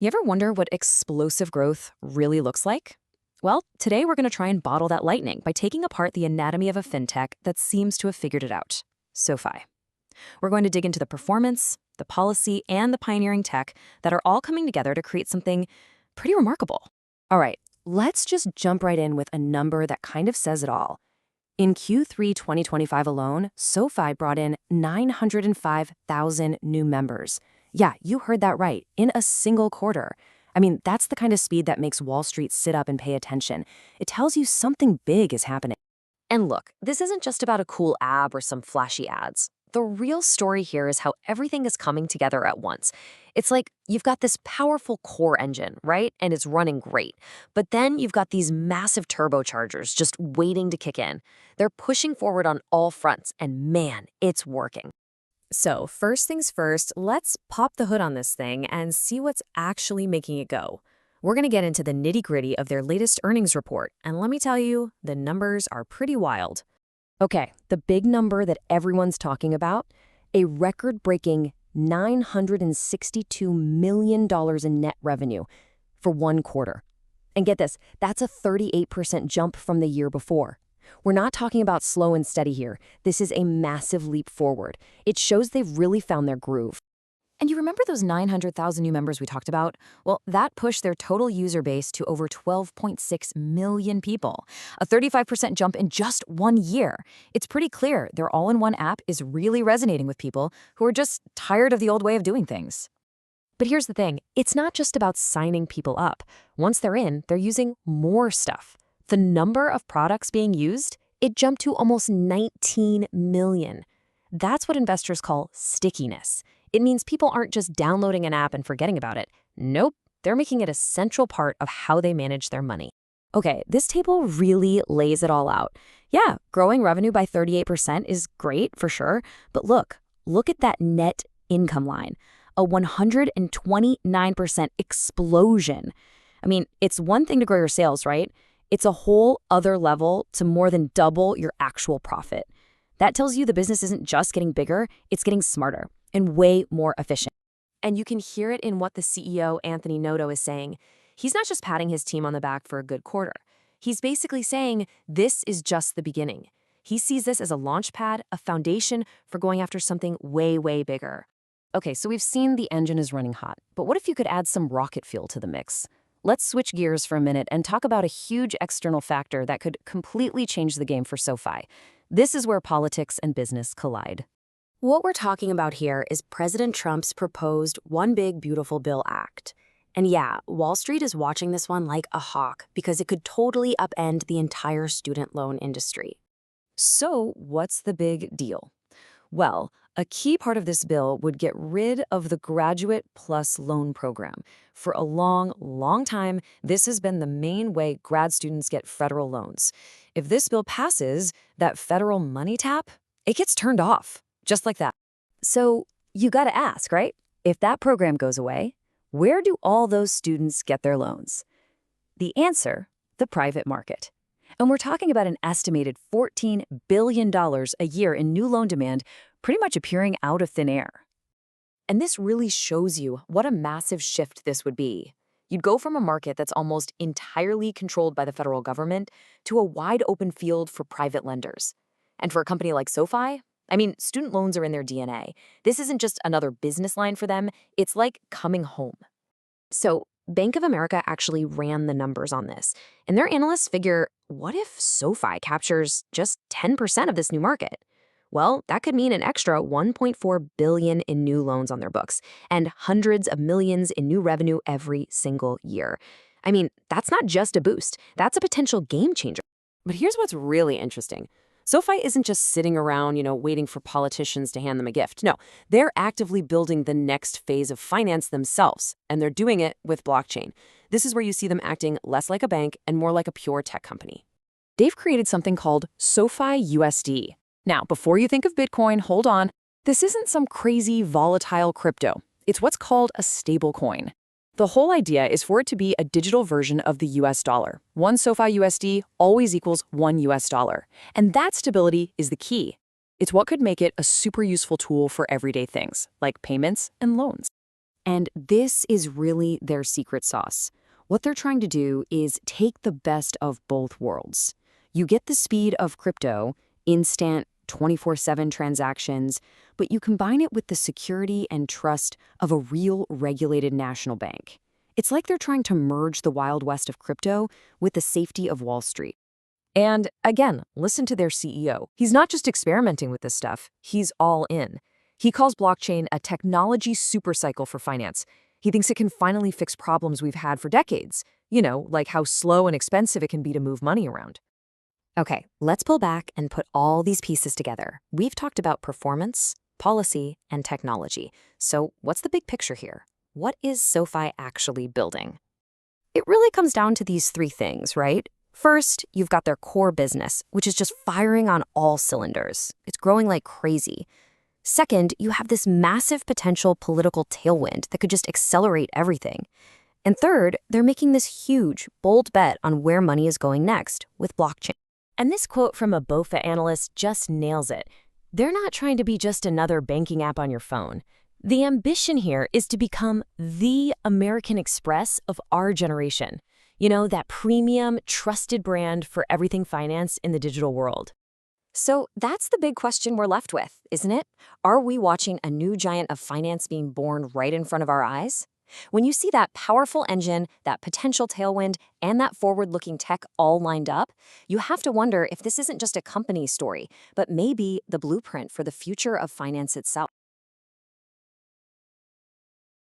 You ever wonder what explosive growth really looks like? Well, today we're going to try and bottle that lightning by taking apart the anatomy of a fintech that seems to have figured it out, SoFi. We're going to dig into the performance, the policy, and the pioneering tech that are all coming together to create something pretty remarkable. All right, let's just jump right in with a number that kind of says it all. In Q3 2025 alone, SoFi brought in 905,000 new members. Yeah, you heard that right, in a single quarter. I mean, that's the kind of speed that makes Wall Street sit up and pay attention. It tells you something big is happening. And look, this isn't just about a cool app or some flashy ads. The real story here is how everything is coming together at once. It's like you've got this powerful core engine, right? And it's running great. But then you've got these massive turbochargers just waiting to kick in. They're pushing forward on all fronts, and man, it's working. So first things first, let's pop the hood on this thing and see what's actually making it go. We're going to get into the nitty-gritty of their latest earnings report, and let me tell you, the numbers are pretty wild. Okay, the big number that everyone's talking about, a record-breaking $962 million in net revenue for one quarter. And get this, that's a 38% jump from the year before. We're not talking about slow and steady here. This is a massive leap forward. It shows they've really found their groove. And you remember those 900,000 new members we talked about? Well, that pushed their total user base to over 12.6 million people, a 35% jump in just 1 year. It's pretty clear their all-in-one app is really resonating with people who are just tired of the old way of doing things. But here's the thing, it's not just about signing people up. Once they're in, they're using more stuff. The number of products being used, it jumped to almost 19 million. That's what investors call stickiness. It means people aren't just downloading an app and forgetting about it. Nope, they're making it a central part of how they manage their money. Okay, this table really lays it all out. Yeah, growing revenue by 38% is great for sure, but look at that net income line, a 129% explosion. I mean, it's one thing to grow your sales, right? It's a whole other level to more than double your actual profit. That tells you the business isn't just getting bigger, it's getting smarter and way more efficient. And you can hear it in what the CEO, Anthony Noto, is saying. He's not just patting his team on the back for a good quarter. He's basically saying this is just the beginning. He sees this as a launch pad, a foundation for going after something way, way bigger. Okay, so we've seen the engine is running hot, but what if you could add some rocket fuel to the mix? Let's switch gears for a minute and talk about a huge external factor that could completely change the game for SoFi. This is where politics and business collide. What we're talking about here is President Trump's proposed One Big Beautiful Bill Act. And yeah, Wall Street is watching this one like a hawk because it could totally upend the entire student loan industry. So what's the big deal? Well, a key part of this bill would get rid of the Graduate Plus Loan Program. For a long, long time, this has been the main way grad students get federal loans. If this bill passes, that federal money tap, it gets turned off, just like that. So you gotta ask, right? If that program goes away, where do all those students get their loans? The answer, the private market. And we're talking about an estimated $14 billion a year in new loan demand pretty much appearing out of thin air. And this really shows you what a massive shift this would be. You'd go from a market that's almost entirely controlled by the federal government to a wide open field for private lenders. And for a company like SoFi, I mean, student loans are in their DNA. This isn't just another business line for them, it's like coming home. So Bank of America actually ran the numbers on this, and their analysts figure, what if SoFi captures just 10% of this new market? Well, that could mean an extra $1.4 billion in new loans on their books and hundreds of millions in new revenue every single year. I mean, that's not just a boost, that's a potential game changer. But here's what's really interesting. SoFi isn't just sitting around, waiting for politicians to hand them a gift. No, they're actively building the next phase of finance themselves, and they're doing it with blockchain. This is where you see them acting less like a bank and more like a pure tech company. They've created something called SoFi USD. Now, before you think of Bitcoin, hold on. This isn't some crazy volatile crypto. It's what's called a stable coin. The whole idea is for it to be a digital version of the US dollar. One SoFi USD always equals one US dollar. And that stability is the key. It's what could make it a super useful tool for everyday things, like payments and loans. And this is really their secret sauce. What they're trying to do is take the best of both worlds. You get the speed of crypto, instant 24/7 transactions, but you combine it with the security and trust of a real regulated national bank. It's like they're trying to merge the Wild West of crypto with the safety of Wall Street. And again, listen to their CEO. He's not just experimenting with this stuff, he's all in. He calls blockchain a technology supercycle for finance. He thinks it can finally fix problems we've had for decades, like how slow and expensive it can be to move money around. Okay, let's pull back and put all these pieces together. We've talked about performance, policy, and technology. So what's the big picture here? What is SoFi actually building? It really comes down to these three things, right? First, you've got their core business, which is just firing on all cylinders. It's growing like crazy. Second, you have this massive potential political tailwind that could just accelerate everything. And third, they're making this huge, bold bet on where money is going next with blockchain. And this quote from a BofA analyst just nails it. They're not trying to be just another banking app on your phone. The ambition here is to become the American Express of our generation. That premium, trusted brand for everything finance in the digital world. So that's the big question we're left with, isn't it? Are we watching a new giant of finance being born right in front of our eyes? When you see that powerful engine, that potential tailwind, and that forward-looking tech all lined up, you have to wonder if this isn't just a company story, but maybe the blueprint for the future of finance itself.